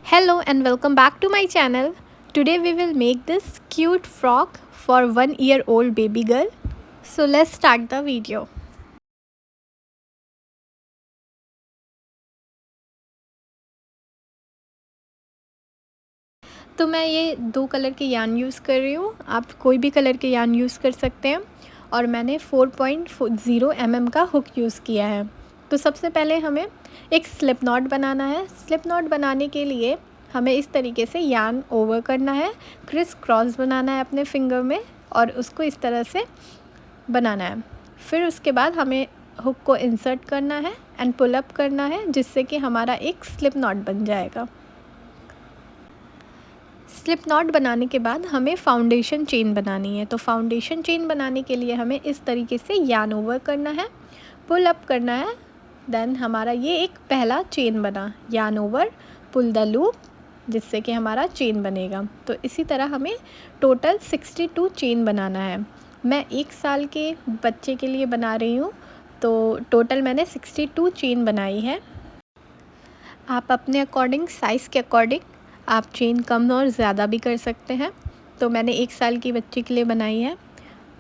Hello and welcome back to my channel. Today we will make this cute frock for 1 year old baby girl. So let's start the video. तो मैं ये 2 colour के यान use कर रही हूँ, आप कोई भी कलर के यान यूज़ कर सकते हैं। और मैंने 4.0 mm का हुक यूज़ किया है। तो सबसे पहले हमें एक स्लिप नॉट बनाना है। स्लिप नॉट बनाने के लिए हमें इस तरीके से यान ओवर करना है, क्रिस क्रॉस बनाना है अपने फिंगर में और उसको इस तरह से बनाना है। फिर उसके बाद हमें हुक को इंसर्ट करना है एंड पुल अप करना है, जिससे कि हमारा एक स्लिप नॉट बन जाएगा। स्लिप नॉट बनाने के बाद हमें फाउंडेशन चेन बनानी है। तो फाउंडेशन चेन बनाने के लिए हमें इस तरीके से यान ओवर करना है, पुल अप करना है, देन हमारा ये एक पहला चेन बना, यान ओवर पुल द लूप, जिससे कि हमारा चेन बनेगा। तो इसी तरह हमें टोटल 62 चेन बनाना है। मैं 1 साल के बच्चे के लिए बना रही हूँ, तो टोटल मैंने 62 चेन बनाई है। आप अपने अकॉर्डिंग, साइज़ के अकॉर्डिंग आप चेन कम और ज़्यादा भी कर सकते हैं। तो मैंने 1 साल की बच्ची के लिए बनाई है,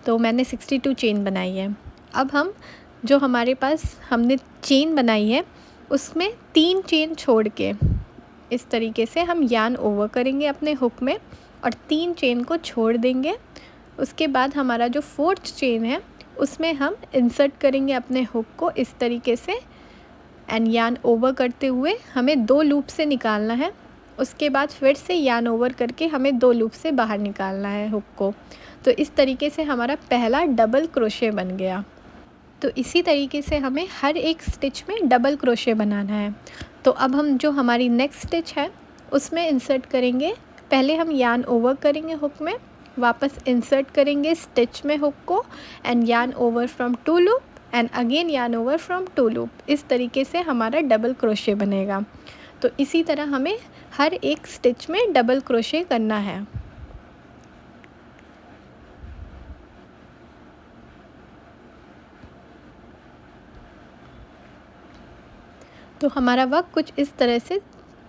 तो मैंने 62 चेन बनाई है। अब हम जो हमारे पास हमने चेन बनाई है, उसमें 3 चेन छोड़ के इस तरीके से हम यान ओवर करेंगे अपने हुक में और 3 चेन को छोड़ देंगे। उसके बाद हमारा जो 4th चेन है, उसमें हम इंसर्ट करेंगे अपने हुक को इस तरीके से एंड यान ओवर करते हुए हमें 2 लूप से निकालना है। उसके बाद फिर से यान ओवर करके हमें 2 लूप से बाहर निकालना है हुक को। तो इस तरीके से हमारा पहला डबल क्रोशे बन गया। तो इसी तरीके से हमें हर एक स्टिच में डबल क्रोशे बनाना है। तो अब हम जो हमारी नेक्स्ट स्टिच है, उसमें इंसर्ट करेंगे। पहले हम यान ओवर करेंगे हुक में, वापस इंसर्ट करेंगे स्टिच में हुक को एंड यान over from 2 loop and again यान ओवर फ्रॉम 2 लूप। इस तरीके से हमारा डबल क्रोशे बनेगा। तो इसी तरह हमें हर एक स्टिच में डबल क्रोशे करना है। तो हमारा वर्क कुछ इस तरह से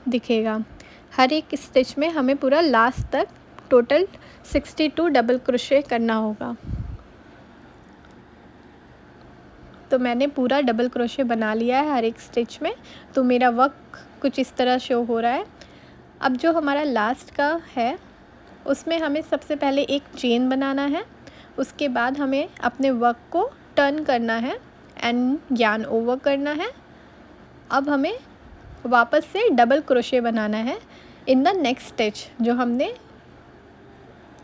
दिखेगा। हर एक स्टिच में हमें पूरा लास्ट तक टोटल 62 डबल क्रोशे करना होगा। तो मैंने पूरा डबल क्रोशे बना लिया है हर एक स्टिच में। तो मेरा वर्क कुछ इस तरह शो हो रहा है। अब जो हमारा लास्ट का है, उसमें हमें सबसे पहले एक चेन बनाना है। उसके बाद हमें अपने वर्क को टर्न करना है एंड यान ओवर करना है। अब हमें वापस से डबल क्रोशे बनाना है इन द नेक्स्ट स्टिच, जो हमने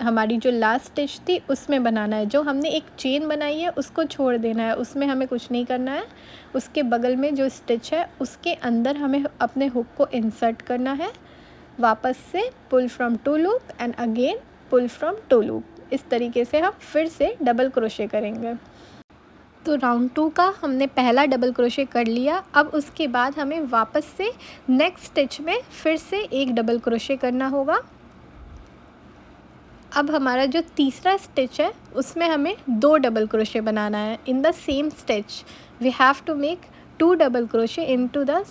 हमारी जो लास्ट स्टिच थी उसमें बनाना है। जो हमने एक चेन बनाई है उसको छोड़ देना है, उसमें हमें कुछ नहीं करना है। उसके बगल में जो स्टिच है उसके अंदर हमें अपने हुक को इंसर्ट करना है, वापस से pull from 2 loop and again pull from 2 loop. इस तरीके से हम फिर से डबल क्रोशे करेंगे। तो राउंड 2 का हमने पहला डबल क्रोशे कर लिया। अब उसके बाद हमें वापस से नेक्स्ट स्टिच में फिर से एक डबल क्रोशे करना होगा। अब हमारा जो तीसरा स्टिच है, उसमें हमें 2 डबल क्रोशे बनाना है in the same stitch. We have to make 2 double crochet into the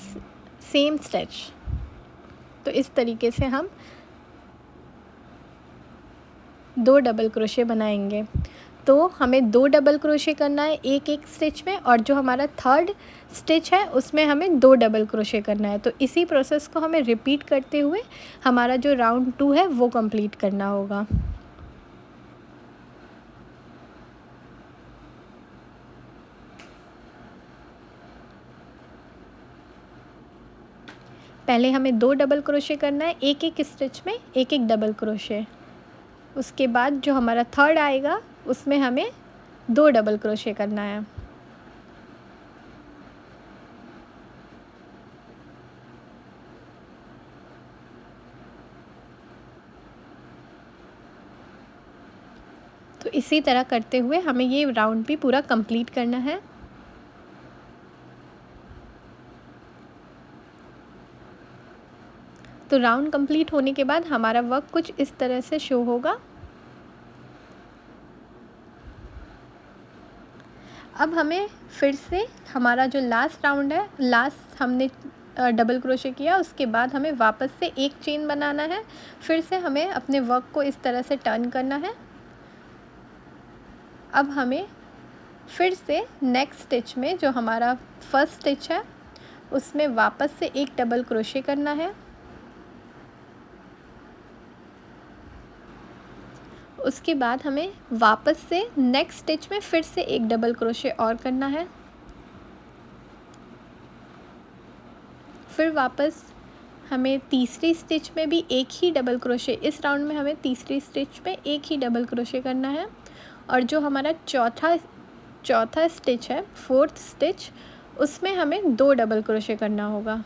same stitch. तो इस तरीके से हम 2 डबल क्रोशे बनाएंगे। तो हमें 2 डबल क्रोशे करना है एक एक स्टिच में, और जो हमारा 3rd स्टिच है उसमें हमें 2 डबल क्रोशे करना है। तो इसी प्रोसेस को हमें रिपीट करते हुए हमारा जो राउंड 2 है वो कंप्लीट करना होगा। पहले हमें 2 डबल क्रोशे करना है एक एक स्टिच में, एक एक डबल क्रोशे। उसके बाद जो हमारा 3rd आएगा उसमें हमें 2 डबल क्रोशे करना है। तो इसी तरह करते हुए हमें ये राउंड भी पूरा कंप्लीट करना है। तो राउंड कंप्लीट होने के बाद हमारा वर्क कुछ इस तरह से शो होगा। अब हमें फिर से हमारा जो लास्ट राउंड है, लास्ट हमने डबल क्रोशे किया, उसके बाद हमें वापस से एक चेन बनाना है। फिर से हमें अपने वर्क को इस तरह से टर्न करना है। अब हमें फिर से नेक्स्ट स्टिच में जो हमारा फर्स्ट स्टिच है उसमें वापस से एक डबल क्रोशे करना है। उसके बाद हमें वापस से नेक्स्ट स्टिच में फिर से एक डबल क्रोशे और करना है। फिर वापस हमें तीसरी स्टिच में भी एक ही डबल क्रोशे, इस राउंड में हमें तीसरी स्टिच में एक ही डबल क्रोशे करना है। और जो हमारा चौथा स्टिच है, फोर्थ स्टिच, उसमें हमें 2 डबल क्रोशे करना होगा।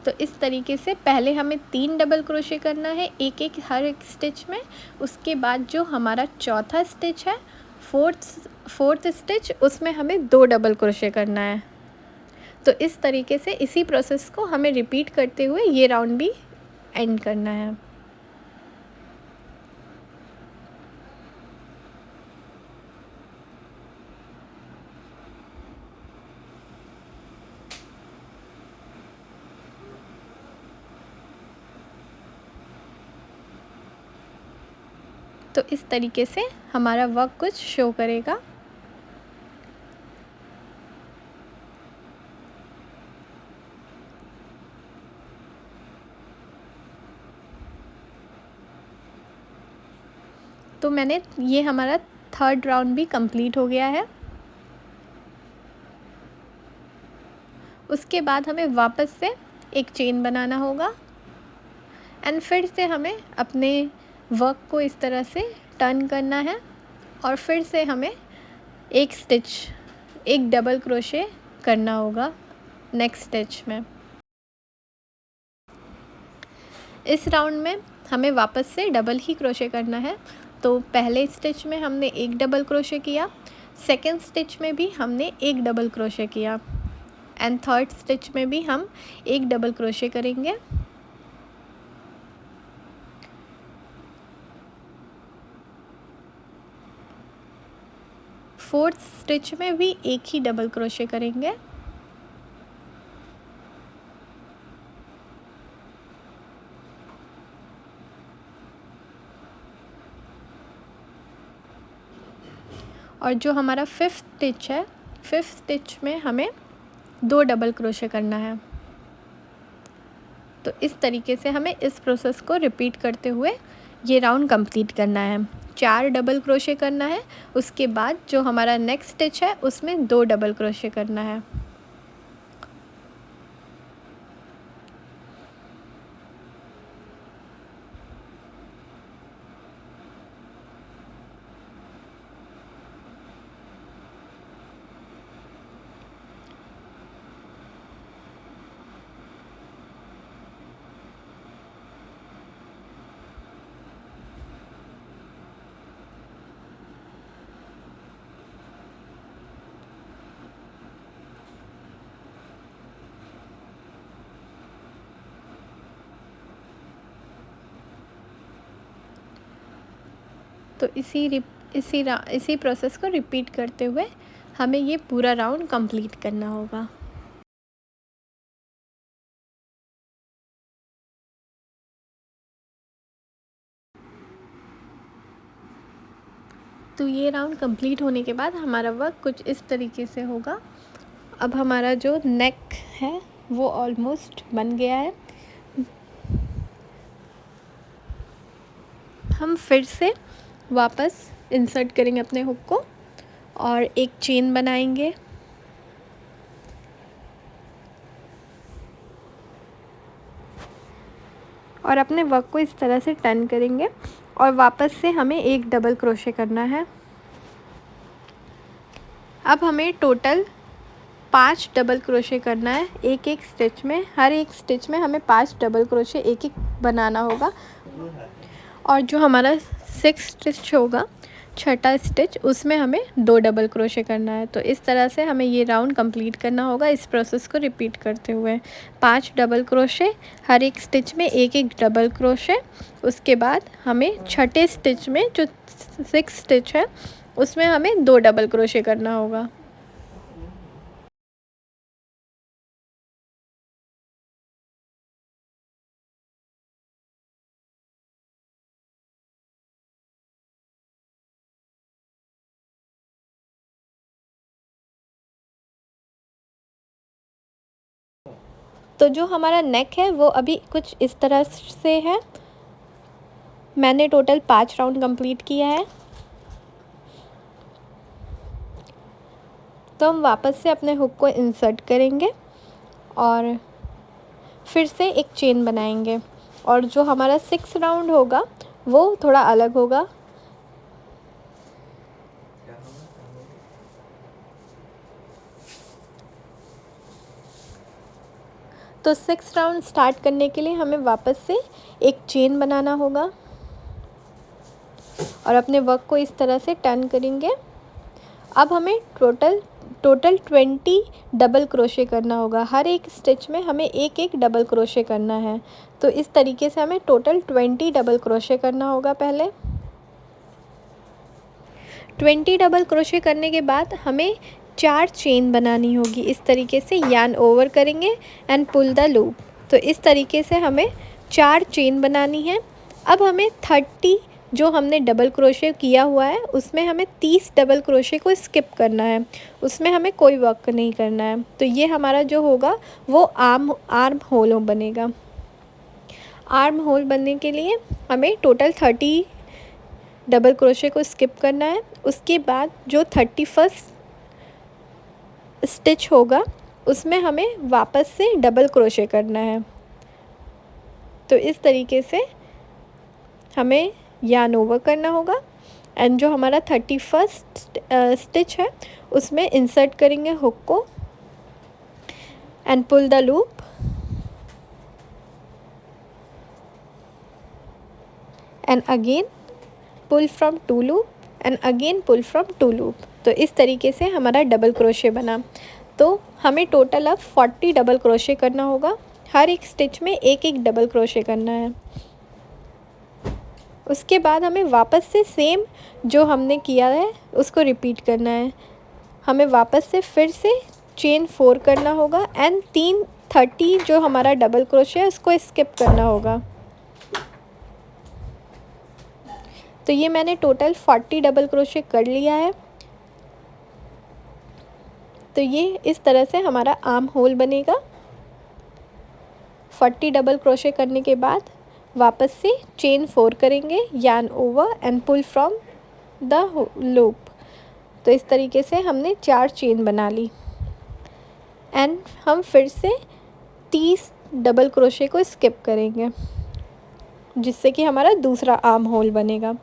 तो इस तरीके से पहले हमें 3 डबल क्रोशे करना है, एक हर एक स्टिच में। उसके बाद जो हमारा चौथा स्टिच है, फोर्थ स्टिच, उसमें हमें 2 डबल क्रोशे करना है। तो इस तरीके से इसी प्रोसेस को हमें रिपीट करते हुए ये राउंड भी एंड करना है। तो इस तरीके से हमारा वर्क कुछ शो करेगा। तो ये हमारा थर्ड राउंड भी कंप्लीट हो गया है। उसके बाद हमें वापस से एक चेन बनाना होगा एंड फिर से हमें अपने वर्क को इस तरह से टर्न करना है और फिर से हमें एक डबल क्रोशे करना होगा नेक्स्ट स्टिच में। इस राउंड में हमें वापस से डबल ही क्रोशे करना है। तो पहले स्टिच में हमने एक डबल क्रोशे किया, सेकेंड स्टिच में भी हमने एक डबल क्रोशे किया एंड थर्ड स्टिच में भी हम एक डबल क्रोशे करेंगे। फोर्थ स्टिच में भी एक ही डबल क्रोशे करेंगे। और जो हमारा फिफ्थ स्टिच में हमें 2 डबल क्रोशे करना है। तो इस तरीके से हमें इस प्रोसेस को रिपीट करते हुए ये राउंड कंप्लीट करना है। 4 डबल क्रोशे करना है, उसके बाद जो हमारा नेक्स्ट स्टिच है उसमें 2 डबल क्रोशे करना है। तो इसी प्रोसेस को रिपीट करते हुए हमें ये पूरा राउंड कंप्लीट करना होगा। तो ये राउंड कंप्लीट होने के बाद हमारा वर्क कुछ इस तरीके से होगा। अब हमारा जो नेक है वो ऑलमोस्ट बन गया है। हम फिर से वापस इंसर्ट करेंगे अपने हुक को और एक चेन बनाएंगे। और अपने वर्क को इस तरह से टर्न करेंगे और वापस से हमें एक डबल क्रोशे करना है। अब हमें टोटल 5 डबल क्रोशे करना है एक स्टिच में। हर एक स्टिच में हमें 5 डबल क्रोशे एक बनाना होगा। और जो हमारा 6th स्टिच होगा, छठा स्टिच उसमें हमें 2 डबल क्रोशे करना है। तो इस तरह से हमें ये राउंड कंप्लीट करना होगा। इस प्रोसेस को रिपीट करते हुए 5 डबल क्रोशे, हर एक स्टिच में एक एक डबल क्रोशे। उसके बाद हमें छठे स्टिच में जो 6 स्टिच है उसमें हमें 2 डबल क्रोशे करना होगा। तो जो हमारा नेक है वो अभी कुछ इस तरह से है। मैंने टोटल 5 राउंड कंप्लीट किया है। तो हम वापस से अपने हुक को इंसर्ट करेंगे और फिर से एक चेन बनाएंगे, और जो हमारा 6 राउंड होगा वो थोड़ा अलग होगा। तो 6 राउंड स्टार्ट करने के लिए हमें वापस से एक चेन बनाना होगा और अपने वर्क को इस तरह से टर्न करेंगे। अब हमें टोटल 20 डबल क्रोशे करना होगा। हर एक स्टिच में हमें एक एक डबल क्रोशे करना है। तो इस तरीके से हमें टोटल 20 डबल क्रोशे करना होगा। पहले 20 डबल क्रोशे करने के बाद हमें 4 चेन बनानी होगी। इस तरीके से यार्न ओवर करेंगे एंड पुल द लूप। तो इस तरीके से हमें 4 चेन बनानी है। अब हमें 30 जो हमने डबल क्रोशे किया हुआ है उसमें हमें 30 डबल क्रोशे को स्किप करना है, उसमें हमें कोई वर्क नहीं करना है। तो ये हमारा जो होगा वो आर्म होल बनेगा। आर्म होल बनने के लिए हमें टोटल 30 डबल क्रोशे को स्किप करना है। उसके बाद जो 31st स्टिच होगा उसमें हमें वापस से डबल क्रोशे करना है। तो इस तरीके से हमें यार्न ओवर करना होगा एंड जो हमारा 31st स्टिच है उसमें इंसर्ट करेंगे हुक को and pull the loop and again pull from 2 loop and again pull from 2 loop. तो इस तरीके से हमारा डबल क्रोशे बना। तो हमें टोटल अब 40 डबल क्रोशे करना होगा। हर एक स्टिच में एक एक डबल क्रोशे करना है। उसके बाद हमें वापस से सेम जो हमने किया है उसको रिपीट करना है। हमें वापस से फिर से चेन 4 करना होगा एंड 30 जो हमारा डबल क्रोशे है उसको स्किप करना होगा। तो ये मैंने टोटल 40 डबल क्रोशे कर लिया है। तो ये इस तरह से हमारा आर्म होल बनेगा। 40 डबल क्रोशे करने के बाद वापस से चेन 4 करेंगे, yarn over and pull from the loop. तो इस तरीके से हमने 4 चेन बना ली एंड हम फिर से 30 डबल क्रोशे को स्किप करेंगे जिससे कि हमारा दूसरा आर्म होल बनेगा।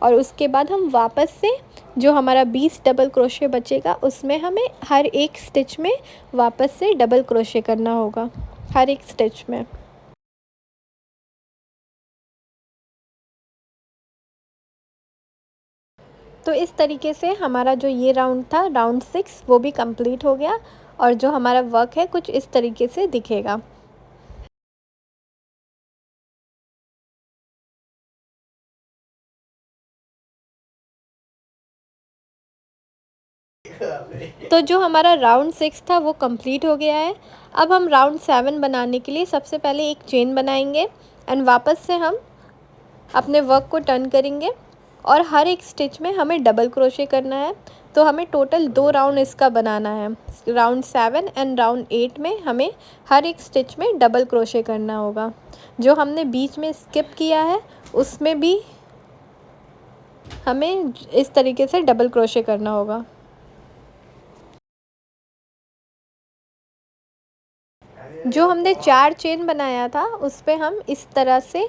और उसके बाद हम वापस से जो हमारा 20 डबल क्रोशे बचेगा उसमें हमें हर एक स्टिच में वापस से डबल क्रोशे करना होगा, हर एक स्टिच में। तो इस तरीके से हमारा जो ये राउंड था, राउंड 6, वो भी कंप्लीट हो गया और जो हमारा वर्क है कुछ इस तरीके से दिखेगा। तो जो हमारा राउंड 6 था वो कंप्लीट हो गया है। अब हम राउंड 7 बनाने के लिए सबसे पहले एक चेन बनाएंगे एंड वापस से हम अपने वर्क को टर्न करेंगे और हर एक स्टिच में हमें डबल क्रोशे करना है। तो हमें टोटल 2 राउंड इसका बनाना है। राउंड 7 एंड राउंड 8 में हमें हर एक स्टिच में डबल क्रोशे करना होगा। जो हमने बीच में स्किप किया है उसमें भी हमें इस तरीके से डबल क्रोशे करना होगा। जो हमने 4 चेन बनाया था उस पे हम इस तरह से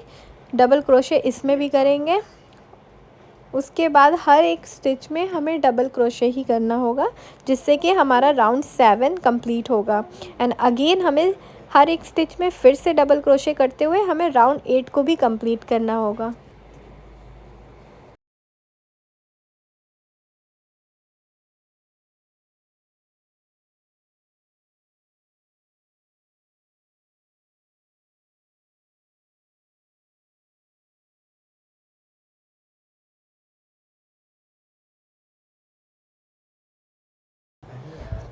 डबल क्रोशे इसमें भी करेंगे। उसके बाद हर एक स्टिच में हमें डबल क्रोशे ही करना होगा जिससे कि हमारा राउंड 7 कंप्लीट होगा। एंड अगेन हमें हर एक स्टिच में फिर से डबल क्रोशे करते हुए हमें राउंड 8 को भी कंप्लीट करना होगा।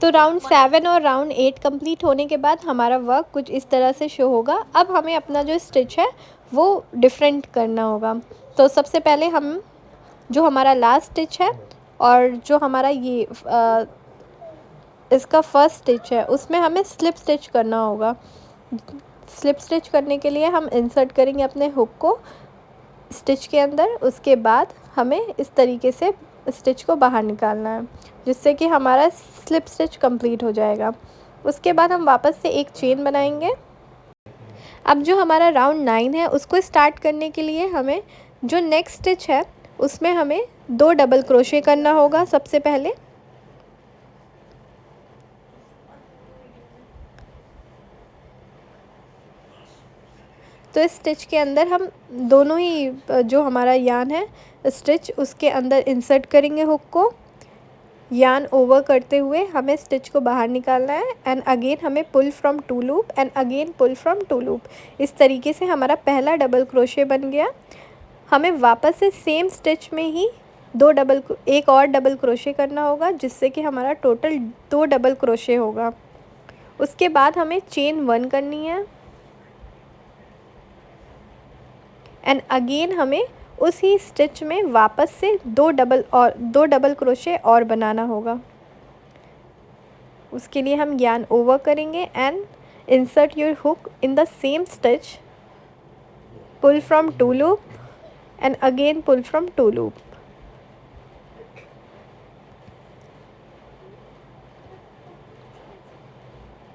तो राउंड 7 और राउंड 8 कंप्लीट होने के बाद हमारा वर्क कुछ इस तरह से शो होगा। अब हमें अपना जो स्टिच है वो डिफरेंट करना होगा। तो सबसे पहले हम जो हमारा लास्ट स्टिच है और जो हमारा ये इसका फर्स्ट स्टिच है उसमें हमें स्लिप स्टिच करना होगा। स्लिप स्टिच करने के लिए हम इंसर्ट करेंगे अपने हुक को स्टिच के अंदर। उसके बाद हमें इस तरीके से स्टिच को बाहर निकालना है जिससे कि हमारा स्लिप स्टिच कंप्लीट हो जाएगा। उसके बाद हम वापस से एक चेन बनाएंगे। अब जो हमारा राउंड 9 है उसको स्टार्ट करने के लिए हमें जो नेक्स्ट स्टिच है उसमें हमें 2 डबल क्रोशे करना होगा सबसे पहले। तो इस स्टिच के अंदर हम दोनों ही जो हमारा यान है स्टिच उसके अंदर इंसर्ट करेंगे हुक को। यान ओवर करते हुए हमें स्टिच को बाहर निकालना है एंड अगेन हमें pull from 2 loop and again pull from 2 loop. इस तरीके से हमारा पहला डबल क्रोशे बन गया। हमें वापस से सेम स्टिच में ही एक और डबल क्रोशे करना होगा जिससे कि हमारा टोटल 2 डबल क्रोशे होगा। उसके बाद हमें चेन 1 करनी है एंड अगेन हमें उसी स्टिच में वापस से 2 डबल क्रोशे और बनाना होगा। उसके लिए हम यान ओवर करेंगे and insert your hook in the same stitch, pull from 2 loop and again pull from 2 loop.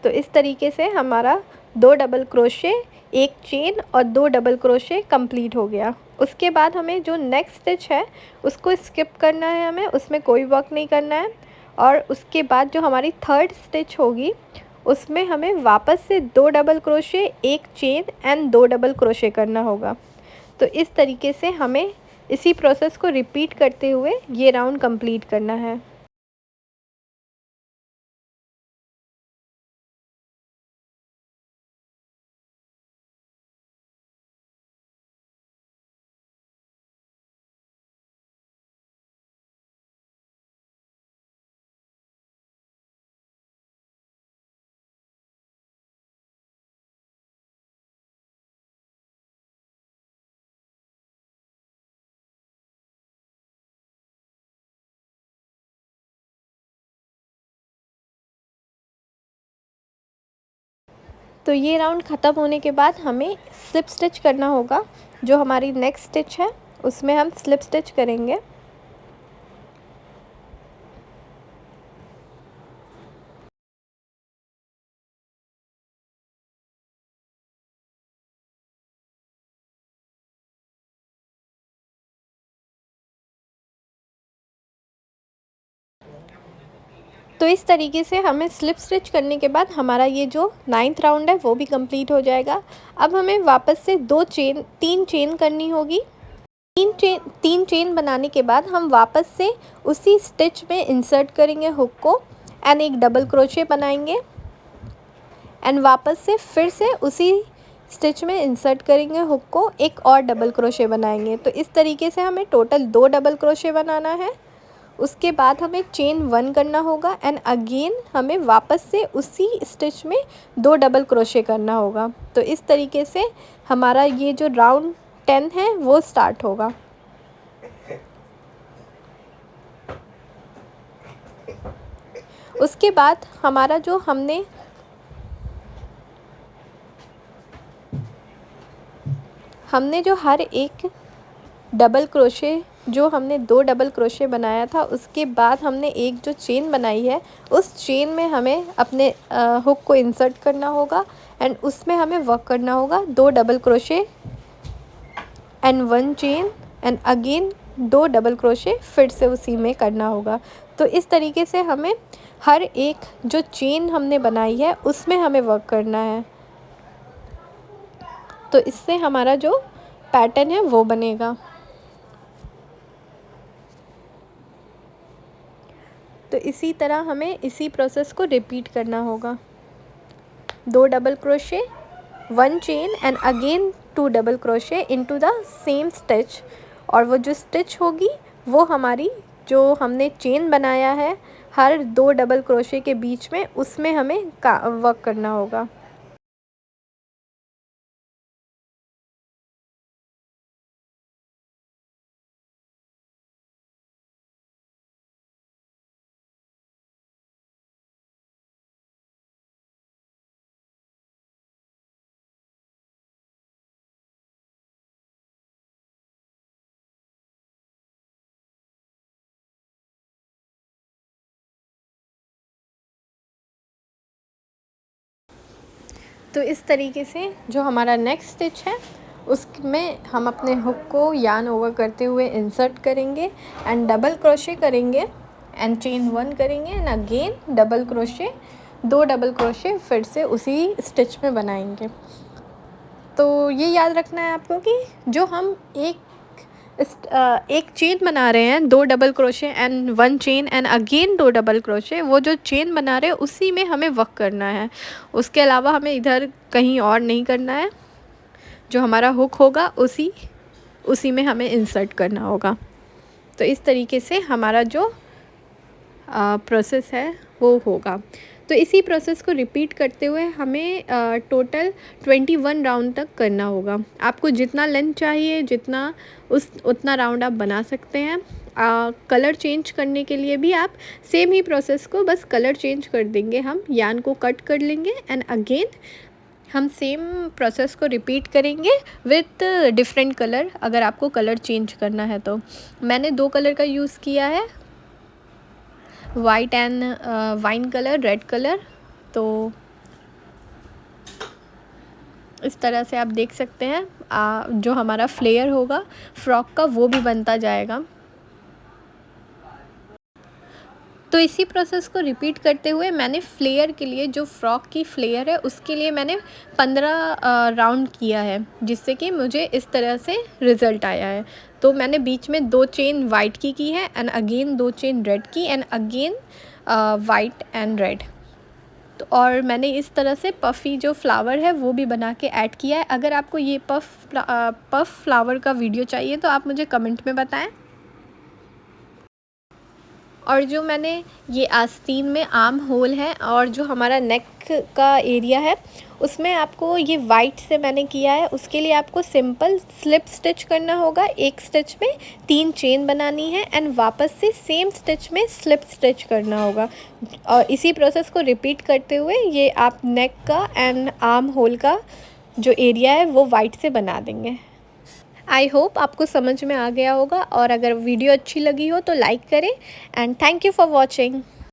तो इस तरीके से हमारा 2 डबल क्रोशे, एक चेन और 2 डबल क्रोशे कंप्लीट हो गया। उसके बाद हमें जो नेक्स्ट स्टिच है उसको स्किप करना है, हमें उसमें कोई वर्क नहीं करना है। और उसके बाद जो हमारी थर्ड स्टिच होगी उसमें हमें वापस से 2 डबल क्रोशे, एक चेन एंड 2 डबल क्रोशे करना होगा। तो इस तरीके से हमें इसी प्रोसेस को रिपीट करते हुए ये राउंड कंप्लीट करना है। तो ये राउंड ख़त्म होने के बाद हमें स्लिप स्टिच करना होगा। जो हमारी नेक्स्ट स्टिच है उसमें हम स्लिप स्टिच करेंगे। तो इस तरीके से हमें स्लिप स्टिच करने के बाद हमारा ये जो 9th राउंड है वो भी कंप्लीट हो जाएगा। अब हमें वापस से 3 चेन करनी होगी। 3 चेन बनाने के बाद हम वापस से उसी स्टिच में इंसर्ट करेंगे हुक को एंड एक डबल क्रोशे बनाएंगे एंड वापस से फिर से उसी स्टिच में इंसर्ट करेंगे हुक को, एक और डबल क्रोशे बनाएंगे। तो इस तरीके से हमें टोटल 2 डबल क्रोशे बनाना है। उसके बाद हमें चेन 1 करना होगा एंड अगेन हमें वापस से उसी स्टिच में 2 डबल क्रोशे करना होगा। तो इस तरीके से हमारा ये जो राउंड 10 है वो स्टार्ट होगा। उसके बाद हमारा जो हमने जो हर एक डबल क्रोशे जो हमने 2 डबल क्रोशे बनाया था उसके बाद हमने एक जो चेन बनाई है उस चेन में हमें अपने हुक को इंसर्ट करना होगा एंड उसमें हमें वर्क करना होगा 2 double crochet and 1 chain and again 2 double crochet फिर से उसी में करना होगा। तो इस तरीके से हमें हर एक जो चेन हमने बनाई है उसमें हमें वर्क करना है। तो इससे हमारा जो पैटर्न है वो बनेगा। तो इसी तरह हमें इसी प्रोसेस को रिपीट करना होगा। 2 double crochet, 1 chain and again 2 double crochet into the same stitch. और वो जो स्टिच होगी वो हमारी जो हमने चेन बनाया है हर 2 डबल क्रोशे के बीच में उसमें हमें वर्क करना होगा। तो इस तरीके से जो हमारा नेक्स्ट स्टिच है उसमें हम अपने हुक को यार्न ओवर करते हुए इंसर्ट करेंगे एंड डबल क्रोशे करेंगे एंड चेन 1 करेंगे and again double crochet, 2 double crochet फिर से उसी स्टिच में बनाएंगे। तो ये याद रखना है आपको कि जो हम एक चेन बना रहे हैं 2 double crochet and 1 chain and again 2 double crochet, वो जो चेन बना रहे हैं उसी में हमें वर्क करना है। उसके अलावा हमें इधर कहीं और नहीं करना है। जो हमारा हुक होगा उसी में हमें इंसर्ट करना होगा। तो इस तरीके से हमारा जो प्रोसेस है वो होगा। तो इसी प्रोसेस को रिपीट करते हुए हमें टोटल 21 राउंड तक करना होगा। आपको जितना लेंथ चाहिए, जितना उतना राउंड आप बना सकते हैं। कलर चेंज करने के लिए भी आप सेम ही प्रोसेस को बस कलर चेंज कर देंगे। हम यार्न को कट कर लेंगे एंड अगेन हम सेम प्रोसेस को रिपीट करेंगे विथ डिफरेंट कलर। अगर आपको कलर चेंज करना है तो मैंने 2 कलर का यूज़ किया है, white and wine colour, red colour. तो इस तरह से आप देख सकते हैं जो हमारा फ्लेयर होगा फ्रॉक का वो भी बनता जाएगा। तो इसी प्रोसेस को रिपीट करते हुए मैंने फ्लेयर के लिए, जो फ्रॉक की फ्लेयर है उसके लिए मैंने 15 राउंड किया है, जिससे कि मुझे इस तरह से रिज़ल्ट आया है। तो मैंने बीच में 2 चेन वाइट की है एंड अगेन 2 चेन रेड की and again white and red. तो और मैंने इस तरह से पफ़ी जो फ्लावर है वो भी बना के ऐड किया है। अगर आपको ये पफ़ फ्लावर का वीडियो चाहिए तो आप मुझे कमेंट में बताएं। और जो मैंने ये आस्तीन में आर्म होल है और जो हमारा नेक का एरिया है उसमें आपको ये वाइट से मैंने किया है। उसके लिए आपको सिंपल स्लिप स्टिच करना होगा। एक स्टिच में 3 चेन बनानी है एंड वापस से सेम स्टिच में स्लिप स्टिच करना होगा। और इसी प्रोसेस को रिपीट करते हुए ये आप नेक का एंड आर्म होल का जो एरिया है वो वाइट से बना देंगे। आई होप आपको समझ में आ गया होगा और अगर वीडियो अच्छी लगी हो तो लाइक करें and thank you for watching.